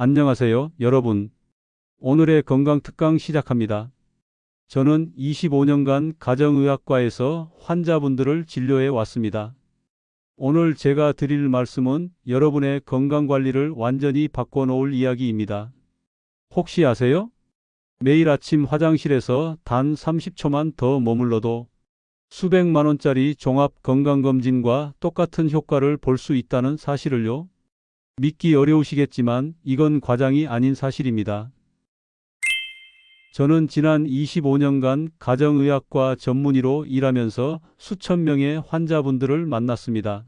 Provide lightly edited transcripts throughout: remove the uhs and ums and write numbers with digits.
안녕하세요, 여러분. 오늘의 건강 특강 시작합니다. 저는 25년간 가정의학과에서 환자분들을 진료해 왔습니다. 오늘 제가 드릴 말씀은 여러분의 건강 관리를 완전히 바꿔놓을 이야기입니다. 혹시 아세요? 매일 아침 화장실에서 단 30초만 더 머물러도 수백만 원짜리 종합 건강검진과 똑같은 효과를 볼 수 있다는 사실을요? 믿기 어려우시겠지만 이건 과장이 아닌 사실입니다. 저는 지난 25년간 가정의학과 전문의로 일하면서 수천 명의 환자분들을 만났습니다.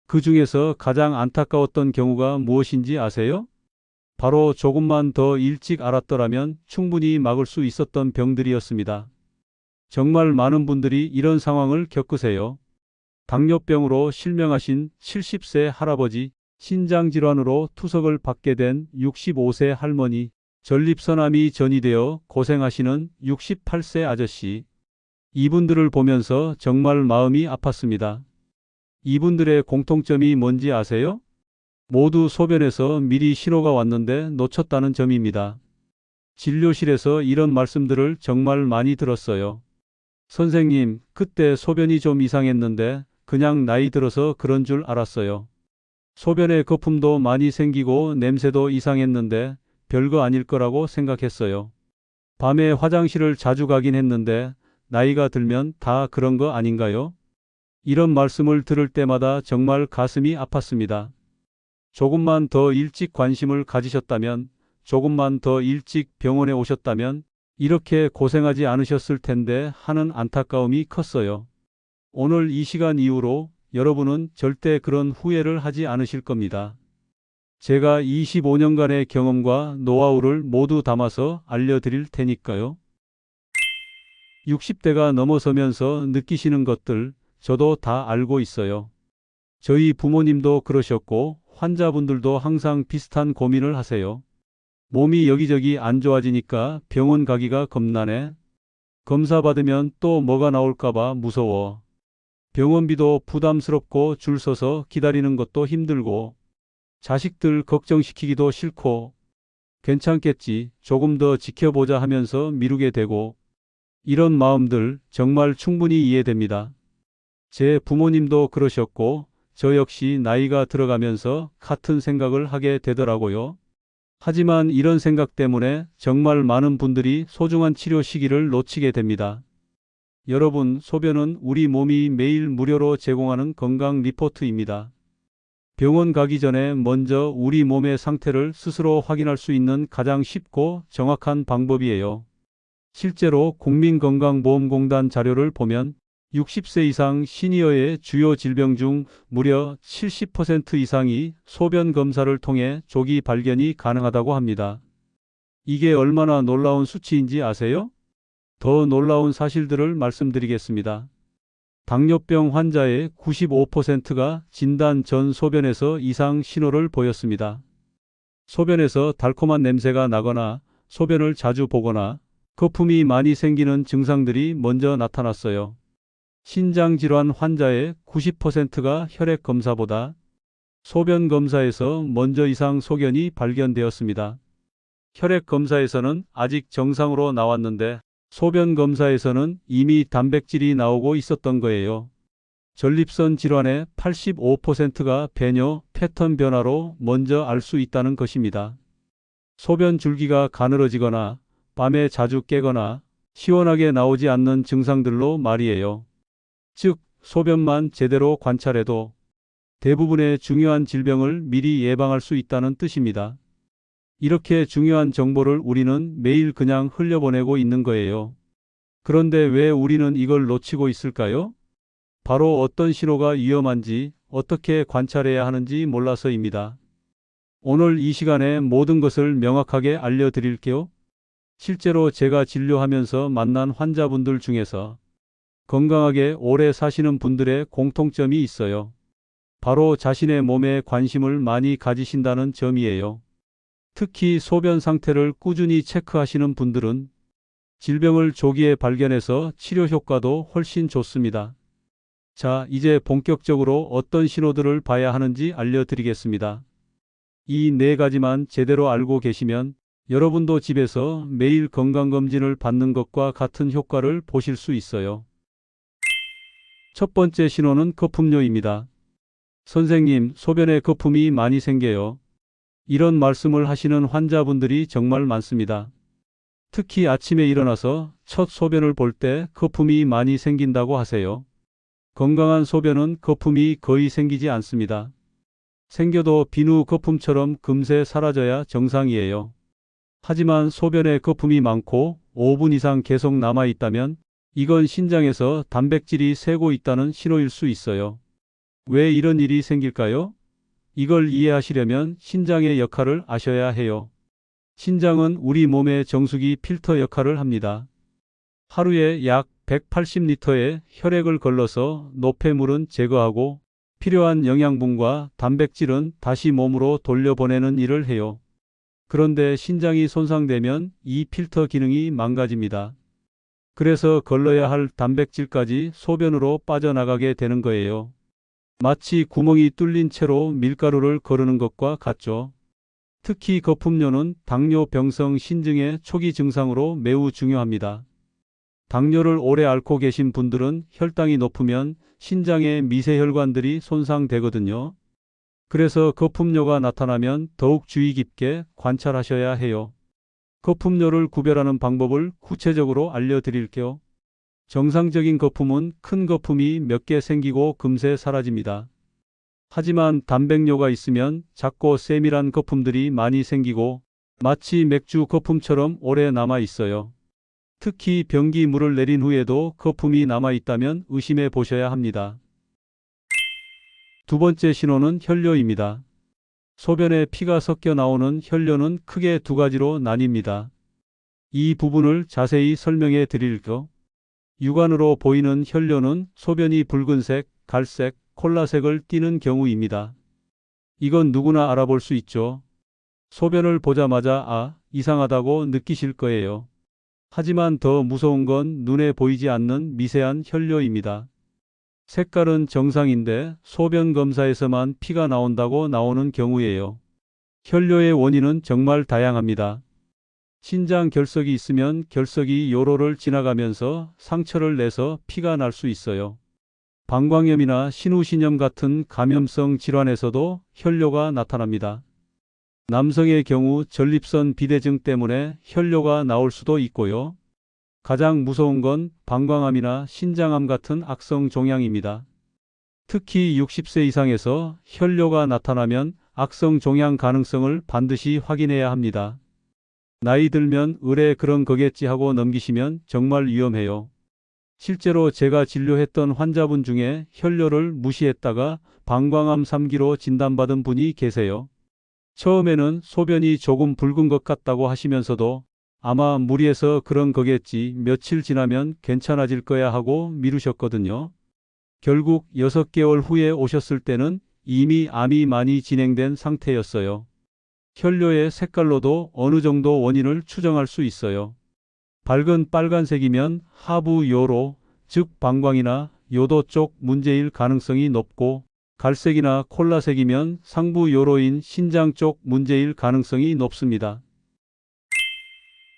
그 중에서 가장 안타까웠던 경우가 무엇인지 아세요? 바로 조금만 더 일찍 알았더라면 충분히 막을 수 있었던 병들이었습니다. 정말 많은 분들이 이런 상황을 겪으세요. 당뇨병으로 실명하신 70세 할아버지, 신장질환으로 투석을 받게 된 65세 할머니, 전립선암이 전이되어 고생하시는 68세 아저씨. 이분들을 보면서 정말 마음이 아팠습니다. 이분들의 공통점이 뭔지 아세요? 모두 소변에서 미리 신호가 왔는데 놓쳤다는 점입니다. 진료실에서 이런 말씀들을 정말 많이 들었어요. 선생님, 그때 소변이 좀 이상했는데 그냥 나이 들어서 그런 줄 알았어요. 소변에 거품도 많이 생기고 냄새도 이상했는데 별거 아닐 거라고 생각했어요. 밤에 화장실을 자주 가긴 했는데 나이가 들면 다 그런 거 아닌가요? 이런 말씀을 들을 때마다 정말 가슴이 아팠습니다. 조금만 더 일찍 관심을 가지셨다면, 조금만 더 일찍 병원에 오셨다면 이렇게 고생하지 않으셨을 텐데 하는 안타까움이 컸어요. 오늘 이 시간 이후로 여러분은 절대 그런 후회를 하지 않으실 겁니다. 제가 25년간의 경험과 노하우를 모두 담아서 알려드릴 테니까요. 60대가 넘어서면서 느끼시는 것들 저도 다 알고 있어요. 저희 부모님도 그러셨고 환자분들도 항상 비슷한 고민을 하세요. 몸이 여기저기 안 좋아지니까 병원 가기가 겁나네. 검사 받으면 또 뭐가 나올까봐 무서워. 병원비도 부담스럽고 줄 서서 기다리는 것도 힘들고 자식들 걱정시키기도 싫고 괜찮겠지, 조금 더 지켜보자 하면서 미루게 되고 이런 마음들 정말 충분히 이해됩니다. 제 부모님도 그러셨고 저 역시 나이가 들어가면서 같은 생각을 하게 되더라고요. 하지만 이런 생각 때문에 정말 많은 분들이 소중한 치료 시기를 놓치게 됩니다. 여러분, 소변은 우리 몸이 매일 무료로 제공하는 건강 리포트입니다. 병원 가기 전에 먼저 우리 몸의 상태를 스스로 확인할 수 있는 가장 쉽고 정확한 방법이에요. 실제로 국민건강보험공단 자료를 보면 60세 이상 시니어의 주요 질병 중 무려 70% 이상이 소변 검사를 통해 조기 발견이 가능하다고 합니다. 이게 얼마나 놀라운 수치인지 아세요? 더 놀라운 사실들을 말씀드리겠습니다. 당뇨병 환자의 95%가 진단 전 소변에서 이상 신호를 보였습니다. 소변에서 달콤한 냄새가 나거나 소변을 자주 보거나 거품이 많이 생기는 증상들이 먼저 나타났어요. 신장질환 환자의 90%가 혈액 검사보다 소변 검사에서 먼저 이상 소견이 발견되었습니다. 혈액 검사에서는 아직 정상으로 나왔는데 소변 검사에서는 이미 단백질이 나오고 있었던 거예요. 전립선 질환의 85%가 배뇨 패턴 변화로 먼저 알 수 있다는 것입니다. 소변 줄기가 가늘어지거나 밤에 자주 깨거나 시원하게 나오지 않는 증상들로 말이에요. 즉, 소변만 제대로 관찰해도 대부분의 중요한 질병을 미리 예방할 수 있다는 뜻입니다. 이렇게 중요한 정보를 우리는 매일 그냥 흘려보내고 있는 거예요. 그런데 왜 우리는 이걸 놓치고 있을까요? 바로 어떤 신호가 위험한지, 어떻게 관찰해야 하는지 몰라서입니다. 오늘 이 시간에 모든 것을 명확하게 알려드릴게요. 실제로 제가 진료하면서 만난 환자분들 중에서 건강하게 오래 사시는 분들의 공통점이 있어요. 바로 자신의 몸에 관심을 많이 가지신다는 점이에요. 특히 소변 상태를 꾸준히 체크하시는 분들은 질병을 조기에 발견해서 치료 효과도 훨씬 좋습니다. 자, 이제 본격적으로 어떤 신호들을 봐야 하는지 알려드리겠습니다. 이 네 가지만 제대로 알고 계시면 여러분도 집에서 매일 건강검진을 받는 것과 같은 효과를 보실 수 있어요. 첫 번째 신호는 거품료입니다. 선생님, 소변에 거품이 많이 생겨요. 이런 말씀을 하시는 환자분들이 정말 많습니다. 특히 아침에 일어나서 첫 소변을 볼 때 거품이 많이 생긴다고 하세요. 건강한 소변은 거품이 거의 생기지 않습니다. 생겨도 비누 거품처럼 금세 사라져야 정상이에요. 하지만 소변에 거품이 많고 5분 이상 계속 남아 있다면 이건 신장에서 단백질이 새고 있다는 신호일 수 있어요. 왜 이런 일이 생길까요? 이걸 이해하시려면 신장의 역할을 아셔야 해요. 신장은 우리 몸의 정수기 필터 역할을 합니다. 하루에 약 180리터의 혈액을 걸러서 노폐물은 제거하고 필요한 영양분과 단백질은 다시 몸으로 돌려보내는 일을 해요. 그런데 신장이 손상되면 이 필터 기능이 망가집니다. 그래서 걸러야 할 단백질까지 소변으로 빠져나가게 되는 거예요. 마치 구멍이 뚫린 채로 밀가루를 거르는 것과 같죠. 특히 거품료는 당뇨병성 신증의 초기 증상으로 매우 중요합니다. 당뇨를 오래 앓고 계신 분들은 혈당이 높으면 신장의 미세혈관들이 손상되거든요. 그래서 거품료가 나타나면 더욱 주의 깊게 관찰하셔야 해요. 거품료를 구별하는 방법을 구체적으로 알려드릴게요. 정상적인 거품은 큰 거품이 몇 개 생기고 금세 사라집니다. 하지만 단백뇨가 있으면 작고 세밀한 거품들이 많이 생기고 마치 맥주 거품처럼 오래 남아 있어요. 특히 변기 물을 내린 후에도 거품이 남아 있다면 의심해 보셔야 합니다. 두 번째 신호는 혈뇨입니다. 소변에 피가 섞여 나오는 혈뇨는 크게 두 가지로 나뉩니다. 이 부분을 자세히 설명해 드릴게요. 육안으로 보이는 혈뇨는 소변이 붉은색, 갈색, 콜라색을 띠는 경우입니다. 이건 누구나 알아볼 수 있죠. 소변을 보자마자 이상하다고 느끼실 거예요. 하지만 더 무서운 건 눈에 보이지 않는 미세한 혈뇨입니다. 색깔은 정상인데 소변 검사에서만 피가 나온다고 나오는 경우예요. 혈뇨의 원인은 정말 다양합니다. 신장 결석이 있으면 결석이 요로를 지나가면서 상처를 내서 피가 날 수 있어요. 방광염이나 신우신염 같은 감염성 질환에서도 혈뇨가 나타납니다. 남성의 경우 전립선 비대증 때문에 혈뇨가 나올 수도 있고요. 가장 무서운 건 방광암이나 신장암 같은 악성 종양입니다. 특히 60세 이상에서 혈뇨가 나타나면 악성 종양 가능성을 반드시 확인해야 합니다. 나이 들면 의뢰 그런 거겠지 하고 넘기시면 정말 위험해요. 실제로 제가 진료했던 환자분 중에 혈뇨를 무시했다가 방광암 3기로 진단받은 분이 계세요. 처음에는 소변이 조금 붉은 것 같다고 하시면서도 아마 무리해서 그런 거겠지, 며칠 지나면 괜찮아질 거야 하고 미루셨거든요. 결국 6개월 후에 오셨을 때는 이미 암이 많이 진행된 상태였어요. 혈뇨의 색깔로도 어느 정도 원인을 추정할 수 있어요. 밝은 빨간색이면 하부 요로, 즉 방광이나 요도 쪽 문제일 가능성이 높고, 갈색이나 콜라색이면 상부 요로인 신장 쪽 문제일 가능성이 높습니다.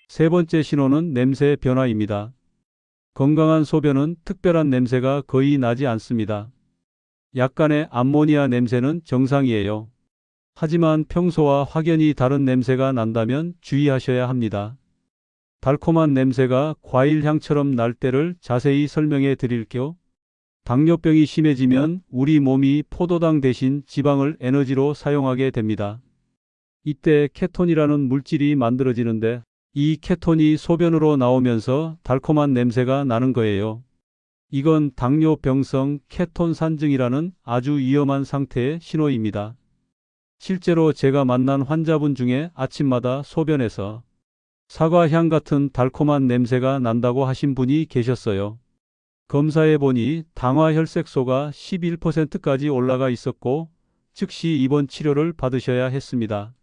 세 번째 신호는 냄새 변화입니다. 건강한 소변은 특별한 냄새가 거의 나지 않습니다. 약간의 암모니아 냄새는 정상이에요. 하지만 평소와 확연히 다른 냄새가 난다면 주의하셔야 합니다. 달콤한 냄새가 과일 향처럼 날 때를 자세히 설명해 드릴게요. 당뇨병이 심해지면 우리 몸이 포도당 대신 지방을 에너지로 사용하게 됩니다. 이때 케톤이라는 물질이 만들어지는데 이 케톤이 소변으로 나오면서 달콤한 냄새가 나는 거예요. 이건 당뇨병성 케톤산증이라는 아주 위험한 상태의 신호입니다. 실제로 제가 만난 환자분 중에 아침마다 소변에서 사과향 같은 달콤한 냄새가 난다고 하신 분이 계셨어요. 검사해 보니 당화혈색소가 11%까지 올라가 있었고 즉시 입원 치료를 받으셔야 했습니다.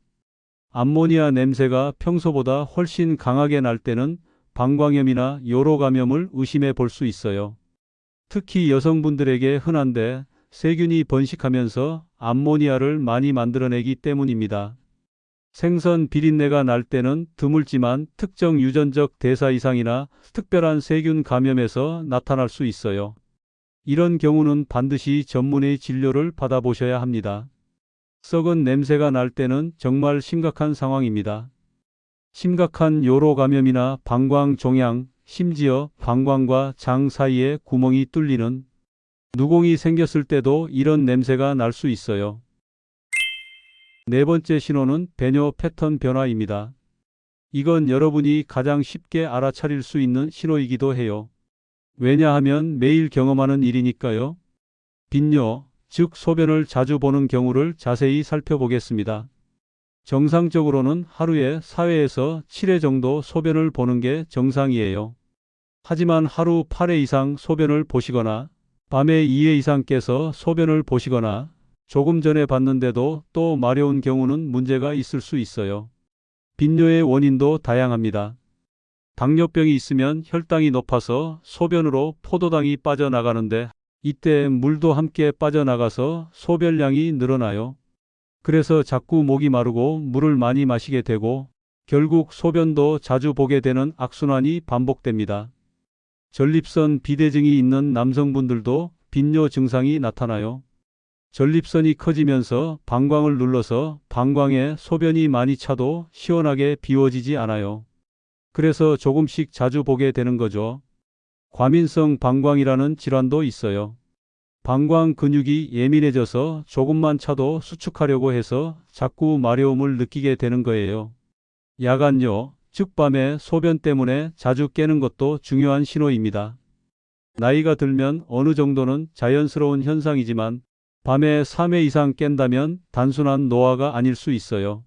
암모니아 냄새가 평소보다 훨씬 강하게 날 때는 방광염이나 요로 감염을 의심해 볼 수 있어요. 특히 여성분들에게 흔한데 세균이 번식하면서 암모니아를 많이 만들어내기 때문입니다. 생선 비린내가 날 때는 드물지만 특정 유전적 대사 이상이나 특별한 세균 감염에서 나타날 수 있어요. 이런 경우는 반드시 전문의 진료를 받아보셔야 합니다. 썩은 냄새가 날 때는 정말 심각한 상황입니다. 심각한 요로 감염이나 방광 종양, 심지어 방광과 장 사이에 구멍이 뚫리는 누공이 생겼을 때도 이런 냄새가 날 수 있어요. 네 번째 신호는 배뇨 패턴 변화입니다. 이건 여러분이 가장 쉽게 알아차릴 수 있는 신호이기도 해요. 왜냐하면 매일 경험하는 일이니까요. 빈뇨, 즉 소변을 자주 보는 경우를 자세히 살펴보겠습니다. 정상적으로는 하루에 4회에서 7회 정도 소변을 보는 게 정상이에요. 하지만 하루 8회 이상 소변을 보시거나 밤에 2회 이상 깨서 소변을 보시거나 조금 전에 봤는데도 또 마려운 경우는 문제가 있을 수 있어요. 빈뇨의 원인도 다양합니다. 당뇨병이 있으면 혈당이 높아서 소변으로 포도당이 빠져나가는데 이때 물도 함께 빠져나가서 소변량이 늘어나요. 그래서 자꾸 목이 마르고 물을 많이 마시게 되고 결국 소변도 자주 보게 되는 악순환이 반복됩니다. 전립선 비대증이 있는 남성분들도 빈뇨 증상이 나타나요. 전립선이 커지면서 방광을 눌러서 방광에 소변이 많이 차도 시원하게 비워지지 않아요. 그래서 조금씩 자주 보게 되는 거죠. 과민성 방광이라는 질환도 있어요. 방광 근육이 예민해져서 조금만 차도 수축하려고 해서 자꾸 마려움을 느끼게 되는 거예요. 야간뇨, 즉 밤에 소변 때문에 자주 깨는 것도 중요한 신호입니다. 나이가 들면 어느 정도는 자연스러운 현상이지만 밤에 3회 이상 깬다면 단순한 노화가 아닐 수 있어요.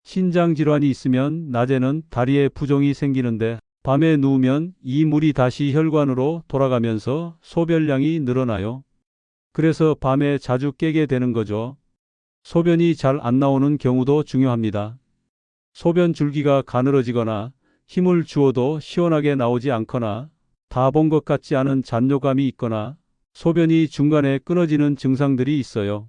신장 질환이 있으면 낮에는 다리에 부종이 생기는데 밤에 누우면 이 물이 다시 혈관으로 돌아가면서 소변량이 늘어나요. 그래서 밤에 자주 깨게 되는 거죠. 소변이 잘 안 나오는 경우도 중요합니다. 소변 줄기가 가늘어지거나 힘을 주어도 시원하게 나오지 않거나 다 본 것 같지 않은 잔뇨감이 있거나 소변이 중간에 끊어지는 증상들이 있어요.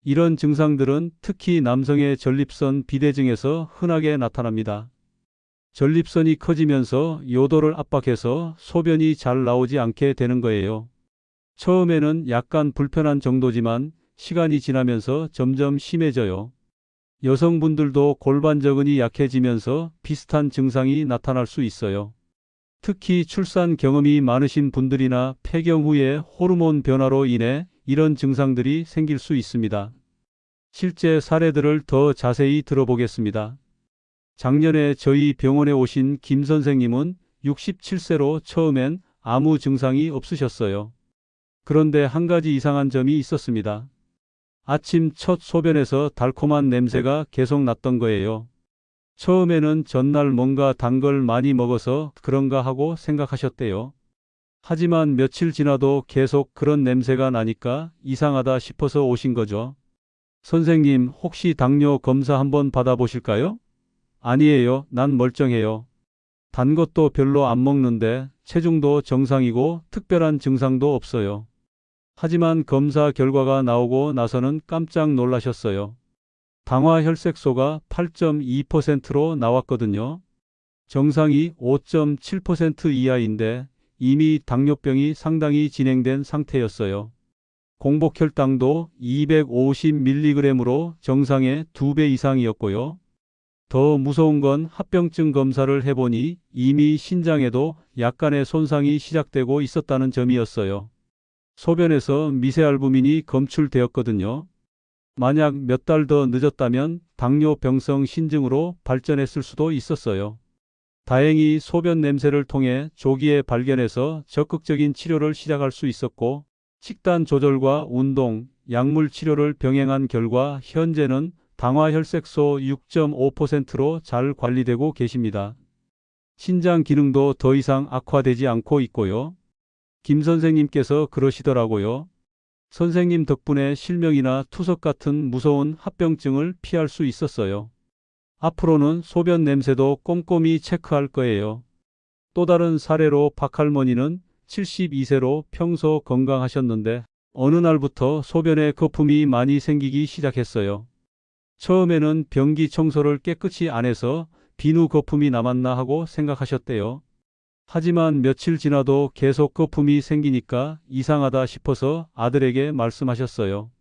이런 증상들은 특히 남성의 전립선 비대증에서 흔하게 나타납니다. 전립선이 커지면서 요도를 압박해서 소변이 잘 나오지 않게 되는 거예요. 처음에는 약간 불편한 정도지만 시간이 지나면서 점점 심해져요. 여성분들도 골반저근이 약해지면서 비슷한 증상이 나타날 수 있어요. 특히 출산 경험이 많으신 분들이나 폐경 후에 호르몬 변화로 인해 이런 증상들이 생길 수 있습니다. 실제 사례들을 더 자세히 들어보겠습니다. 작년에 저희 병원에 오신 김 선생님은 67세로 처음엔 아무 증상이 없으셨어요. 그런데 한 가지 이상한 점이 있었습니다. 아침 첫 소변에서 달콤한 냄새가 계속 났던 거예요. 처음에는 전날 뭔가 단 걸 많이 먹어서 그런가 하고 생각하셨대요. 하지만 며칠 지나도 계속 그런 냄새가 나니까 이상하다 싶어서 오신 거죠. 선생님, 혹시 당뇨 검사 한번 받아보실까요? 아니에요. 난 멀쩡해요. 단 것도 별로 안 먹는데 체중도 정상이고 특별한 증상도 없어요. 하지만 검사 결과가 나오고 나서는 깜짝 놀라셨어요. 당화혈색소가 8.2%로 나왔거든요. 정상이 5.7% 이하인데 이미 당뇨병이 상당히 진행된 상태였어요. 공복혈당도 250mg으로 정상의 2배 이상이었고요. 더 무서운 건 합병증 검사를 해보니 이미 신장에도 약간의 손상이 시작되고 있었다는 점이었어요. 소변에서 미세알부민이 검출되었거든요. 만약 몇 달 더 늦었다면 당뇨병성 신증으로 발전했을 수도 있었어요. 다행히 소변 냄새를 통해 조기에 발견해서 적극적인 치료를 시작할 수 있었고 식단 조절과 운동, 약물 치료를 병행한 결과 현재는 당화혈색소 6.5%로 잘 관리되고 계십니다. 신장 기능도 더 이상 악화되지 않고 있고요. 김 선생님께서 그러시더라고요. 선생님 덕분에 실명이나 투석 같은 무서운 합병증을 피할 수 있었어요. 앞으로는 소변 냄새도 꼼꼼히 체크할 거예요. 또 다른 사례로 박할머니는 72세로 평소 건강하셨는데 어느 날부터 소변에 거품이 많이 생기기 시작했어요. 처음에는 변기 청소를 깨끗이 안 해서 비누 거품이 남았나 하고 생각하셨대요. 하지만 며칠 지나도 계속 거품이 생기니까 이상하다 싶어서 아들에게 말씀하셨어요.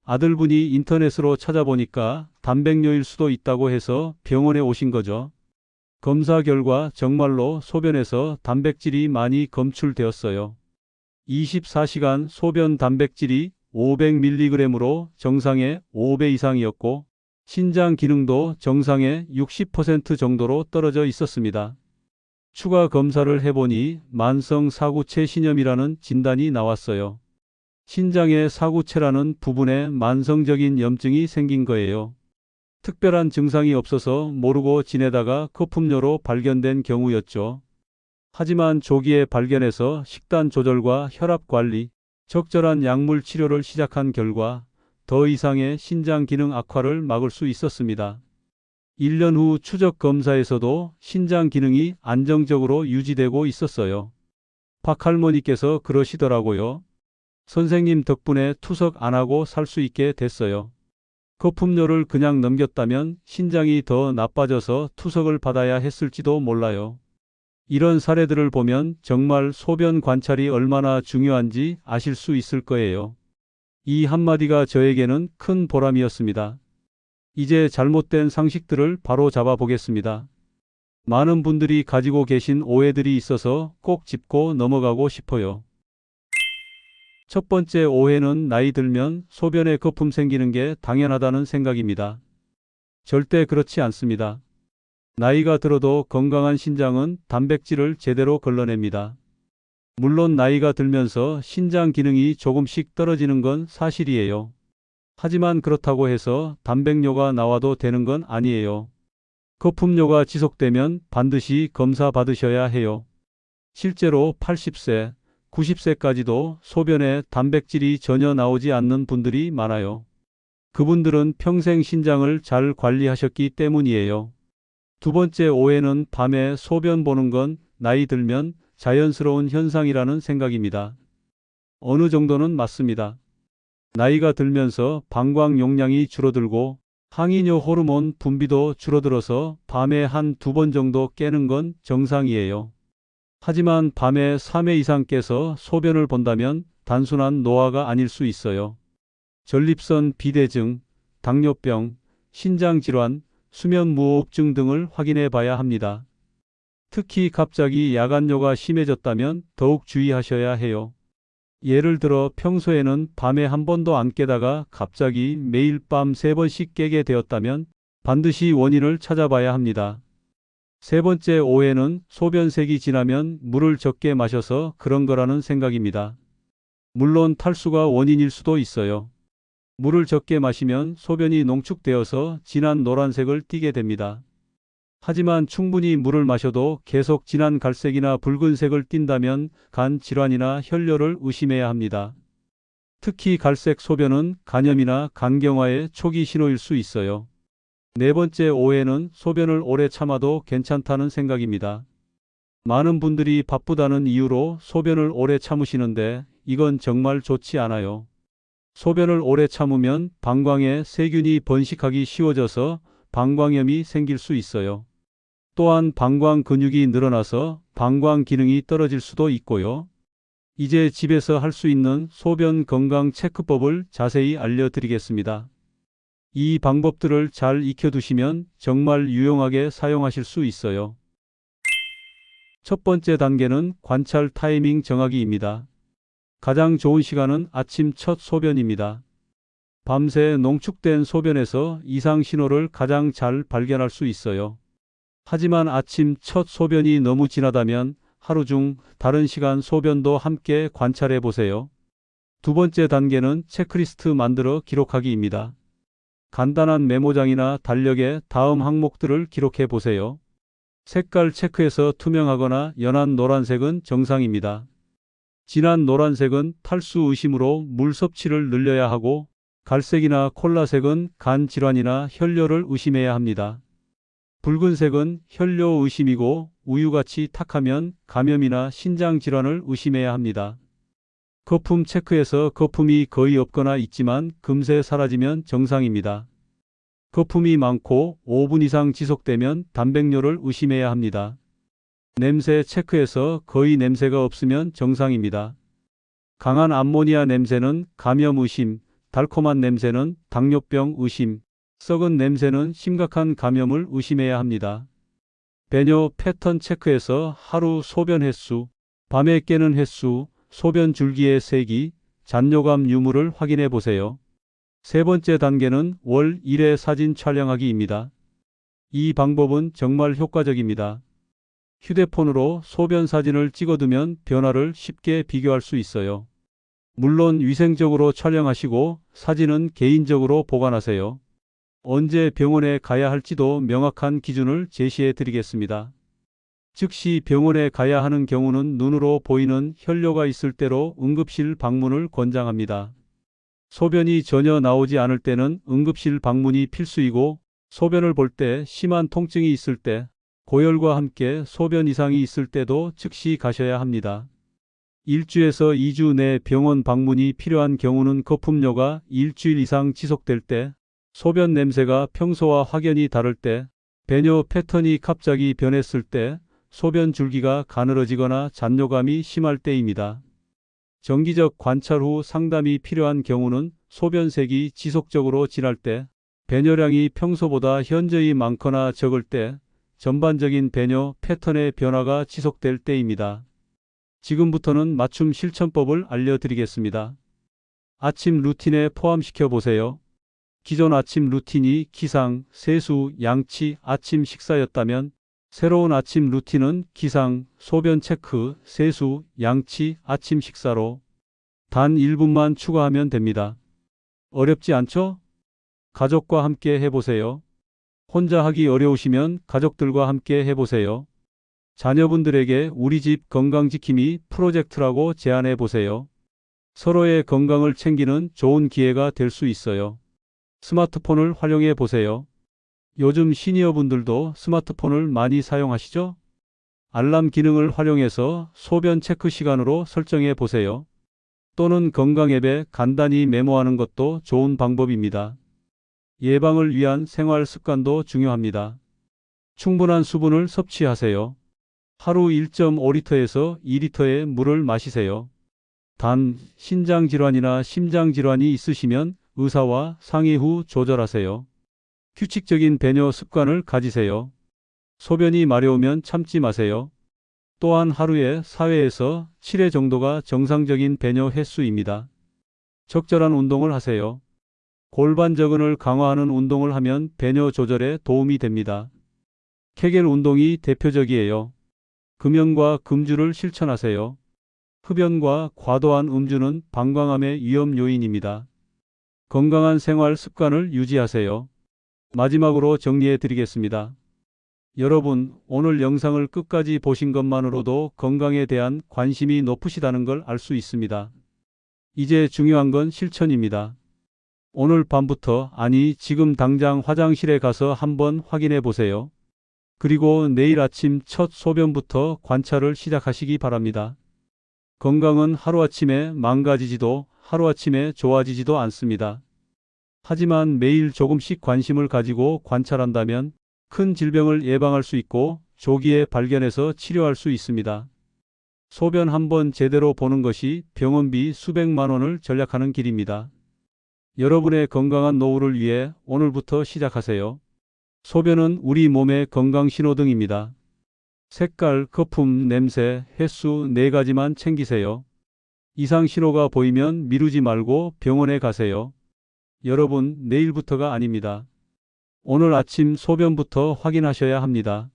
아들분이 인터넷으로 찾아보니까 단백뇨일 수도 있다고 해서 병원에 오신 거죠. 검사 결과 정말로 소변에서 단백질이 많이 검출되었어요. 24시간 소변 단백질이 500mg으로 정상의 5배 이상이었고 신장 기능도 정상의 60% 정도로 떨어져 있었습니다. 추가 검사를 해보니 만성 사구체 신염이라는 진단이 나왔어요. 신장에 사구체라는 부분에 만성적인 염증이 생긴 거예요. 특별한 증상이 없어서 모르고 지내다가 거품뇨로 발견된 경우였죠. 하지만 조기에 발견해서 식단 조절과 혈압 관리, 적절한 약물 치료를 시작한 결과 더 이상의 신장 기능 악화를 막을 수 있었습니다. 1년 후 추적 검사에서도 신장 기능이 안정적으로 유지되고 있었어요. 박 할머니께서 그러시더라고요. 선생님 덕분에 투석 안 하고 살 수 있게 됐어요. 거품료를 그냥 넘겼다면 신장이 더 나빠져서 투석을 받아야 했을지도 몰라요. 이런 사례들을 보면 정말 소변 관찰이 얼마나 중요한지 아실 수 있을 거예요. 이 한마디가 저에게는 큰 보람이었습니다. 이제 잘못된 상식들을 바로 잡아 보겠습니다. 많은 분들이 가지고 계신 오해들이 있어서 꼭 짚고 넘어가고 싶어요. 첫 번째 오해는 나이 들면 소변에 거품 생기는 게 당연하다는 생각입니다. 절대 그렇지 않습니다. 나이가 들어도 건강한 신장은 단백질을 제대로 걸러냅니다. 물론 나이가 들면서 신장 기능이 조금씩 떨어지는 건 사실이에요. 하지만 그렇다고 해서 단백뇨가 나와도 되는 건 아니에요. 거품뇨가 지속되면 반드시 검사 받으셔야 해요. 실제로 80세, 90세까지도 소변에 단백질이 전혀 나오지 않는 분들이 많아요. 그분들은 평생 신장을 잘 관리하셨기 때문이에요. 두 번째 오해는 밤에 소변 보는 건 나이 들면 자연스러운 현상이라는 생각입니다. 어느 정도는 맞습니다. 나이가 들면서 방광 용량이 줄어들고 항이뇨 호르몬 분비도 줄어들어서 밤에 한 두 번 정도 깨는 건 정상이에요. 하지만 밤에 3회 이상 깨서 소변을 본다면 단순한 노화가 아닐 수 있어요. 전립선 비대증, 당뇨병, 신장질환, 수면무호흡증 등을 확인해 봐야 합니다. 특히 갑자기 야간뇨가 심해졌다면 더욱 주의하셔야 해요. 예를 들어 평소에는 밤에 한 번도 안 깨다가 갑자기 매일 밤 3번씩 깨게 되었다면 반드시 원인을 찾아봐야 합니다. 세 번째 오해는 소변색이 진하면 물을 적게 마셔서 그런 거라는 생각입니다. 물론 탈수가 원인일 수도 있어요. 물을 적게 마시면 소변이 농축되어서 진한 노란색을 띠게 됩니다. 하지만 충분히 물을 마셔도 계속 진한 갈색이나 붉은색을 띈다면 간 질환이나 혈뇨를 의심해야 합니다. 특히 갈색 소변은 간염이나 간경화의 초기 신호일 수 있어요. 네 번째 오해는 소변을 오래 참아도 괜찮다는 생각입니다. 많은 분들이 바쁘다는 이유로 소변을 오래 참으시는데 이건 정말 좋지 않아요. 소변을 오래 참으면 방광에 세균이 번식하기 쉬워져서 방광염이 생길 수 있어요. 또한 방광 근육이 늘어나서 방광 기능이 떨어질 수도 있고요. 이제 집에서 할 수 있는 소변 건강 체크법을 자세히 알려드리겠습니다. 이 방법들을 잘 익혀두시면 정말 유용하게 사용하실 수 있어요. 첫 번째 단계는 관찰 타이밍 정하기입니다. 가장 좋은 시간은 아침 첫 소변입니다. 밤새 농축된 소변에서 이상 신호를 가장 잘 발견할 수 있어요. 하지만 아침 첫 소변이 너무 진하다면 하루 중 다른 시간 소변도 함께 관찰해 보세요. 두 번째 단계는 체크리스트 만들어 기록하기입니다. 간단한 메모장이나 달력에 다음 항목들을 기록해 보세요. 색깔 체크해서 투명하거나 연한 노란색은 정상입니다. 진한 노란색은 탈수 의심으로 물 섭취를 늘려야 하고 갈색이나 콜라색은 간 질환이나 혈뇨를 의심해야 합니다. 붉은색은 혈뇨 의심이고 우유같이 탁하면 감염이나 신장 질환을 의심해야 합니다. 거품 체크에서 거품이 거의 없거나 있지만 금세 사라지면 정상입니다. 거품이 많고 5분 이상 지속되면 단백뇨를 의심해야 합니다. 냄새 체크에서 거의 냄새가 없으면 정상입니다. 강한 암모니아 냄새는 감염 의심, 달콤한 냄새는 당뇨병 의심, 썩은 냄새는 심각한 감염을 의심해야 합니다. 배뇨 패턴 체크에서 하루 소변 횟수, 밤에 깨는 횟수, 소변 줄기의 세기, 잔뇨감 유무를 확인해 보세요. 세 번째 단계는 월 1회 사진 촬영하기입니다. 이 방법은 정말 효과적입니다. 휴대폰으로 소변 사진을 찍어두면 변화를 쉽게 비교할 수 있어요. 물론 위생적으로 촬영하시고 사진은 개인적으로 보관하세요. 언제 병원에 가야 할지도 명확한 기준을 제시해 드리겠습니다. 즉시 병원에 가야 하는 경우는 눈으로 보이는 혈뇨가 있을 때로 응급실 방문을 권장합니다. 소변이 전혀 나오지 않을 때는 응급실 방문이 필수이고, 소변을 볼 때 심한 통증이 있을 때, 고열과 함께 소변 이상이 있을 때도 즉시 가셔야 합니다. 1주에서 2주 내 병원 방문이 필요한 경우는 거품뇨가 일주일 이상 지속될 때, 소변 냄새가 평소와 확연히 다를 때, 배뇨 패턴이 갑자기 변했을 때, 소변 줄기가 가늘어지거나 잔뇨감이 심할 때입니다. 정기적 관찰 후 상담이 필요한 경우는 소변색이 지속적으로 진할 때, 배뇨량이 평소보다 현저히 많거나 적을 때, 전반적인 배뇨 패턴의 변화가 지속될 때입니다. 지금부터는 맞춤 실천법을 알려드리겠습니다. 아침 루틴에 포함시켜 보세요. 기존 아침 루틴이 기상, 세수, 양치, 아침 식사였다면 새로운 아침 루틴은 기상, 소변 체크, 세수, 양치, 아침 식사로 단 1분만 추가하면 됩니다. 어렵지 않죠? 가족과 함께 해보세요. 혼자 하기 어려우시면 가족들과 함께 해보세요. 자녀분들에게 우리 집 건강지킴이 프로젝트라고 제안해 보세요. 서로의 건강을 챙기는 좋은 기회가 될 수 있어요. 스마트폰을 활용해 보세요. 요즘 시니어분들도 스마트폰을 많이 사용하시죠? 알람 기능을 활용해서 소변 체크 시간으로 설정해 보세요. 또는 건강 앱에 간단히 메모하는 것도 좋은 방법입니다. 예방을 위한 생활 습관도 중요합니다. 충분한 수분을 섭취하세요. 하루 1.5리터에서 2리터의 물을 마시세요. 단, 신장질환이나 심장질환이 있으시면 의사와 상의 후 조절하세요. 규칙적인 배뇨 습관을 가지세요. 소변이 마려우면 참지 마세요. 또한 하루에 4회에서 7회 정도가 정상적인 배뇨 횟수입니다. 적절한 운동을 하세요. 골반저근을 강화하는 운동을 하면 배뇨 조절에 도움이 됩니다. 케겔 운동이 대표적이에요. 금연과 금주를 실천하세요. 흡연과 과도한 음주는 방광암의 위험 요인입니다. 건강한 생활 습관을 유지하세요. 마지막으로 정리해 드리겠습니다. 여러분, 오늘 영상을 끝까지 보신 것만으로도 건강에 대한 관심이 높으시다는 걸 알 수 있습니다. 이제 중요한 건 실천입니다. 오늘 밤부터, 아니 지금 당장 화장실에 가서 한번 확인해 보세요. 그리고 내일 아침 첫 소변부터 관찰을 시작하시기 바랍니다. 건강은 하루아침에 망가지지도 하루아침에 좋아지지도 않습니다. 하지만 매일 조금씩 관심을 가지고 관찰한다면 큰 질병을 예방할 수 있고 조기에 발견해서 치료할 수 있습니다. 소변 한번 제대로 보는 것이 병원비 수백만 원을 절약하는 길입니다. 여러분의 건강한 노후를 위해 오늘부터 시작하세요. 소변은 우리 몸의 건강 신호등입니다. 색깔, 거품, 냄새, 횟수 4가지만 챙기세요. 이상 신호가 보이면 미루지 말고 병원에 가세요. 여러분, 내일부터가 아닙니다. 오늘 아침 소변부터 확인하셔야 합니다.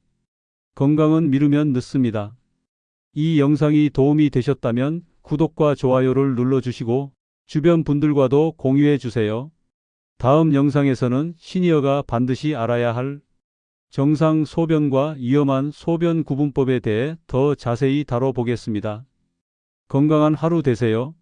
건강은 미루면 늦습니다. 이 영상이 도움이 되셨다면 구독과 좋아요를 눌러주시고 주변 분들과도 공유해 주세요. 다음 영상에서는 시니어가 반드시 알아야 할 정상 소변과 위험한 소변 구분법에 대해 더 자세히 다뤄보겠습니다. 건강한 하루 되세요.